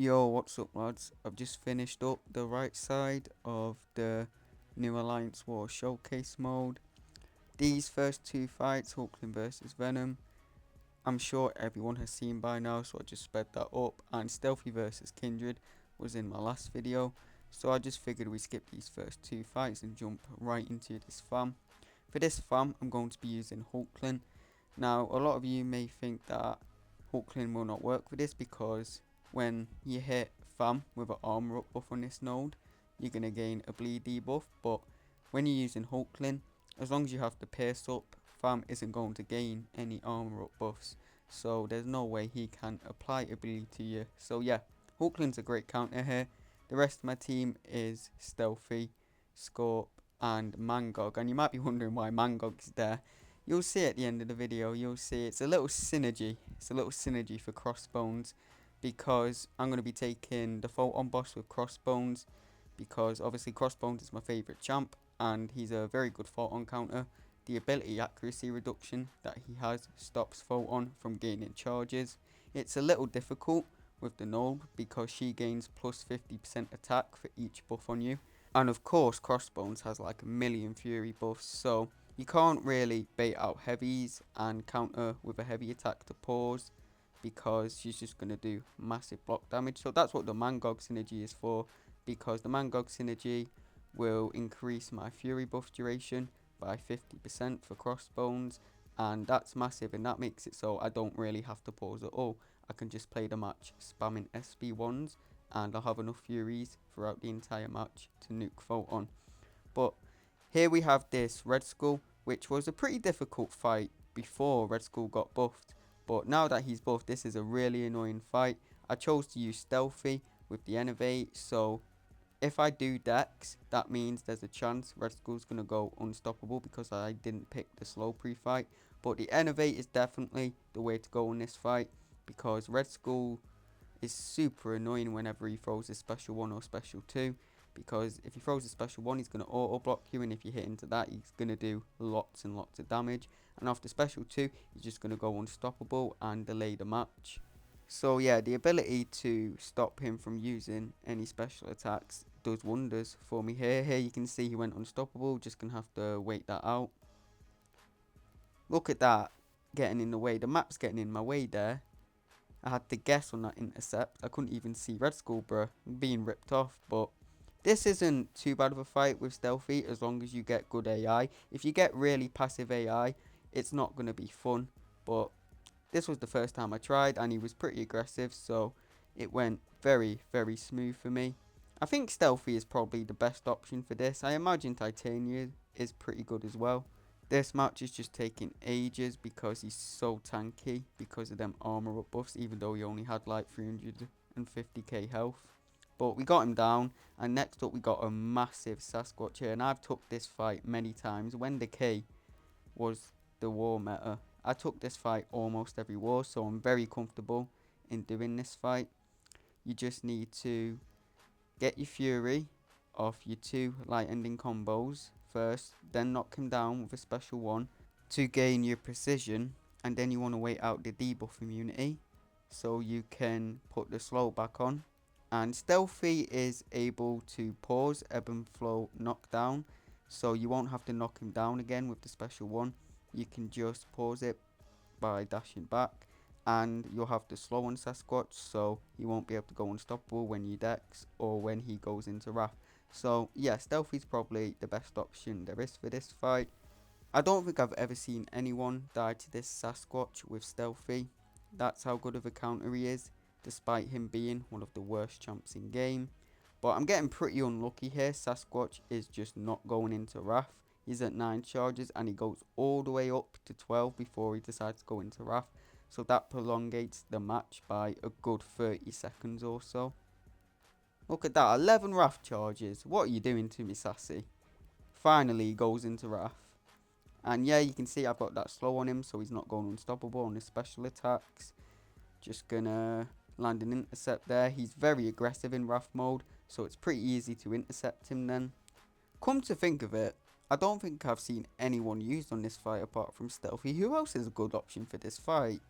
Yo, what's up, lads? I've just finished up the right side of the New Alliance War Showcase mode. These first two fights, Hulkling versus Venom, I'm sure everyone has seen by now, so I just sped that up. And Stealthy versus Kindred was in my last video, so I just figured we skip these first two fights and jump right into this fam. For this fam, I'm going to be using Hulkling. Now, a lot of you may think that Hulkling will not work for this because when you hit Fam with an armor up buff on this node, you're going to gain a bleed debuff, but when you're using Hulkling, as long as you have the pierce up, Fam isn't going to gain any armor up buffs, so there's no way he can apply a bleed to you. So yeah, Hulkling's a great counter here. The rest of my team is Stealthy, Scorp, and Mangog, and you might be wondering why Mangog's there. You'll see at the end of the video, you'll see it's a little synergy. It's a little synergy for Crossbones because I'm going to be taking the photon boss with Crossbones because obviously Crossbones is my favourite champ and he's a very good photon counter. The ability accuracy reduction that he has stops photon from gaining charges. It's a little difficult with the node because she gains plus 50% attack for each buff on you. And of course Crossbones has like a million fury buffs, so you can't really bait out heavies and counter with a heavy attack to pause because she's just going to do massive block damage. So that's what the Mangog synergy is for, because the Mangog synergy will increase my fury buff duration by 50% for Crossbones, and that's massive, and that makes it so I don't really have to pause at all. I can just play the match spamming SB1s and I'll have enough furies throughout the entire match to nuke Photon. But here we have this Red Skull, which was a pretty difficult fight before Red Skull got buffed. But now that he's buffed, this is a really annoying fight. I chose to use Stealthy with the Innovate, so if I do Dex, that means there's a chance Red Skull's going to go unstoppable because I didn't pick the slow pre-fight. But the Innovate is definitely the way to go in this fight because Red Skull is super annoying whenever he throws a special 1 or special 2, because if he throws a special 1 he's going to auto block you, and if you hit into that he's going to do lots and lots of damage, and after special 2 he's just going to go unstoppable and delay the match. So yeah, the ability to stop him from using any special attacks does wonders for me here. Here you can see he went unstoppable, just going to have to wait that out. Look at that, getting in the way, the map's getting in my way there. I had to guess on that intercept. I couldn't even see Red Skull, bruh. Being ripped off. But this isn't too bad of a fight with Stealthy as long as you get good AI. If you get really passive AI, it's not going to be fun. But this was the first time I tried and he was pretty aggressive, so it went very, very smooth for me. I think Stealthy is probably the best option for this. I imagine Titania is pretty good as well. This match is just taking ages because he's so tanky because of them armor up buffs, even though he only had like 350k health. But we got him down, and next up we got a massive Sasquatch here, and I've took this fight many times. When the K was the war meta, I took this fight almost every war, so I'm very comfortable in doing this fight. You just need to get your Fury off your 2 light ending combos first, then knock him down with a special 1 to gain your precision, and then you want to wait out the debuff immunity so you can put the slow back on. And Stealthy is able to pause ebb and flow knockdown, so you won't have to knock him down again with the special 1. You can just pause it by dashing back, and you'll have to slow on Sasquatch, so he won't be able to go unstoppable when you dex or when he goes into wrath. So yeah, Stealthy's probably the best option there is for this fight. I don't think I've ever seen anyone die to this Sasquatch with Stealthy. That's how good of a counter he is, despite him being one of the worst champs in game. But I'm getting pretty unlucky here. Sasquatch is just not going into wrath. He's at 9 charges and he goes all the way up to 12 before he decides to go into wrath. So that prolongates the match by a good 30 seconds or so. Look at that, 11 wrath charges. What are you doing to me, Sassy? Finally he goes into wrath. And yeah, you can see I've got that slow on him, so he's not going unstoppable on his special attacks. Just gonna land an intercept there. He's very aggressive in wrath mode, so it's pretty easy to intercept him then. Come to think of it, I don't think I've seen anyone used on this fight apart from Stealthy. Who else is a good option for this fight?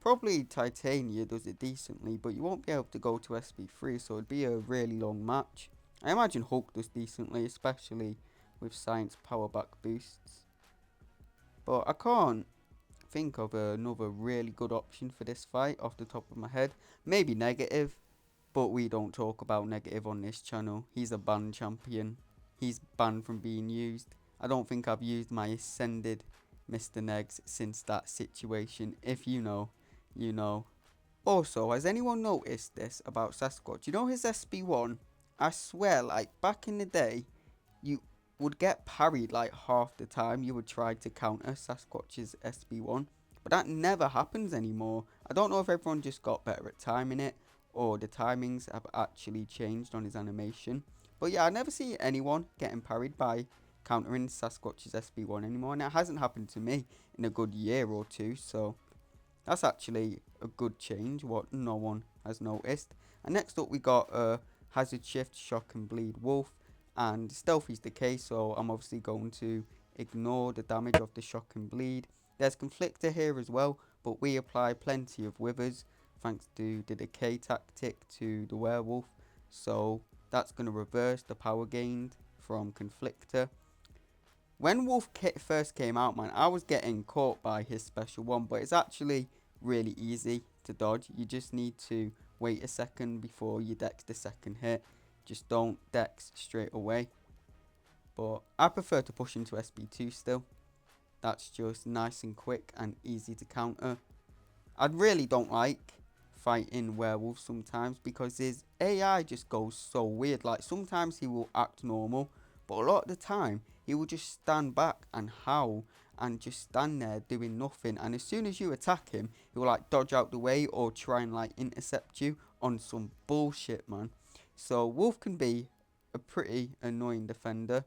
Probably Titania does it decently, but you won't be able to go to SB3, so it'd be a really long match. I imagine Hulk does decently, especially with Science power back boosts. But I can't think of another really good option for this fight off the top of my head. Maybe Negative, but we don't talk about Negative on this channel. He's a banned champion. He's banned from being used. I don't think I've used my Ascended Mr. Negs since that situation. If you know, you know. Also, has anyone noticed this about Sasquatch? You know his SB1? I swear, like, back in the day, you would get parried like half the time you would try to counter Sasquatch's SB1. But that never happens anymore. I don't know if everyone just got better at timing it, or the timings have actually changed on his animation. But yeah, I never see anyone getting parried by countering Sasquatch's SB1 anymore. And it hasn't happened to me in a good year or two, so that's actually a good change, what no one has noticed. And next up we got Hazard Shift, Shock and Bleed Wolf. And Stealthy's the case, so I'm obviously going to ignore the damage of the Shock and Bleed. There's Conflictor here as well, but we apply plenty of Withers thanks to the Decay tactic to the Werewolf. So that's going to reverse the power gained from Conflictor. When Wolf first came out, man, I was getting caught by his special one, but it's actually really easy to dodge. You just need to wait a second before you dex the second hit. Just don't dex straight away. But I prefer to push into SB2 still. That's just nice and quick and easy to counter. I really don't like fighting werewolves sometimes because his AI just goes so weird. Like sometimes he will act normal, but a lot of the time he will just stand back and howl and just stand there doing nothing. And as soon as you attack him, he will like dodge out the way or try and like intercept you on some bullshit, man. So Wolf can be a pretty annoying defender.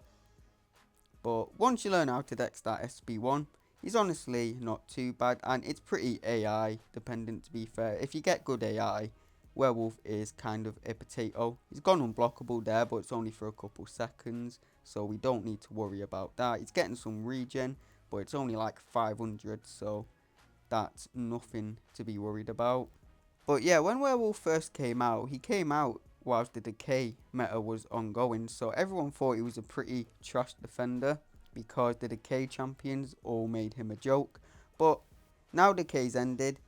But once you learn how to dex that SB1, he's honestly not too bad, and it's pretty AI dependent to be fair. If you get good AI, Werewolf is kind of a potato. He's gone unblockable there, but it's only for a couple seconds, so we don't need to worry about that. He's getting some regen, but it's only like 500, so that's nothing to be worried about. But yeah, when Werewolf first came out, he came out whilst the Decay meta was ongoing, so everyone thought he was a pretty trash defender because the Decay champions all made him a joke. But now Decay's ended,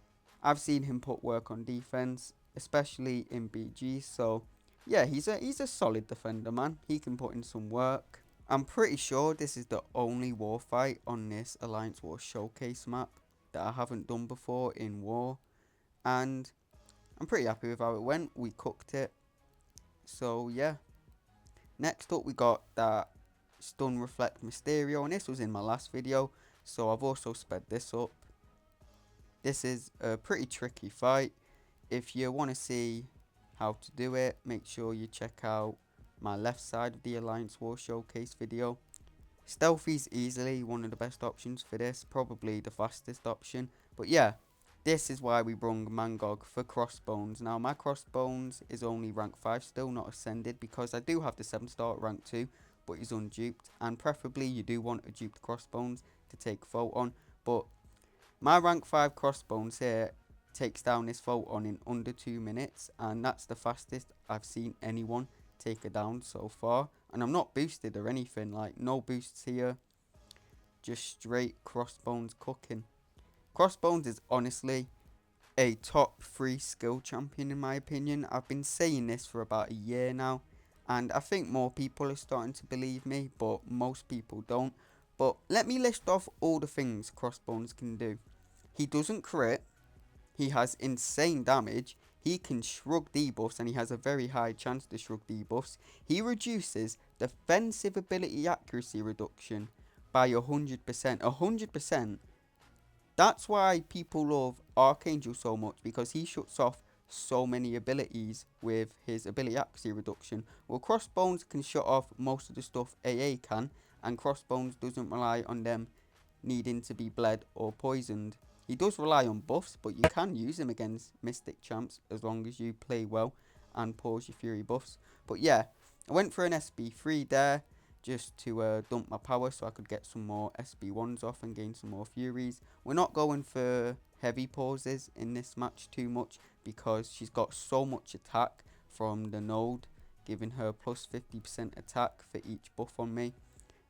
I've seen him put work on defense, especially in BG, so yeah, he's a solid defender, man. He can put in some work. I'm pretty sure this is the only war fight on this Alliance War Showcase map that I haven't done before in War, and I'm pretty happy with how it went. We cooked it. So yeah. Next up we got that Stun Reflect Mysterio, and this was in my last video, so I've also sped this up. This is a pretty tricky fight. If you want to see how to do it, make sure you check out my left side of the Alliance War Showcase video. Stealthy's easily one of the best options for this, probably the fastest option. But yeah, this is why we brung Mangog for Crossbones. Now my Crossbones is only rank 5 still, not ascended, because I do have the 7-star at rank 2, but he's unduped. And preferably you do want a duped Crossbones to take photon. But my rank 5 Crossbones here takes down this photon in under 2 minutes, and that's the fastest I've seen anyone take it down so far. And I'm not boosted or anything, like no boosts here, just straight Crossbones cooking. Crossbones is honestly a top 3 skill champion in my opinion. I've been saying this for about a year now, and I think more people are starting to believe me, but most people don't. But let me list off all the things Crossbones can do. He doesn't crit, he has insane damage, he can shrug debuffs, and he has a very high chance to shrug debuffs. He reduces defensive ability accuracy reduction by 100%. 100%. That's why people love Archangel so much, because he shuts off so many abilities with his ability accuracy reduction. Well, Crossbones can shut off most of the stuff AA can, and Crossbones doesn't rely on them needing to be bled or poisoned. He does rely on buffs, but you can use him against Mystic champs as long as you play well and pause your Fury buffs. But yeah, I went for an SB3 there. just to dump my power so I could get some more SB1s off and gain some more Furies. We're not going for heavy pauses in this match too much because she's got so much attack from the node, giving her plus 50% attack for each buff on me.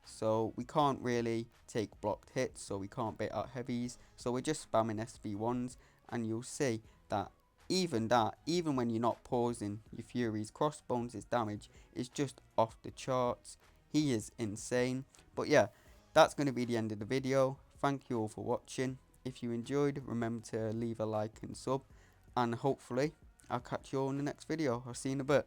So we can't really take blocked hits, so we can't bait out heavies. So we're just spamming SB1s, and you'll see that, even when you're not pausing your Furies, Crossbones' damage is just off the charts. He is insane. But yeah, that's going to be the end of the video. Thank you all for watching. If you enjoyed, remember to leave a like and sub, and hopefully I'll catch you all in the next video. I'll see you in a bit.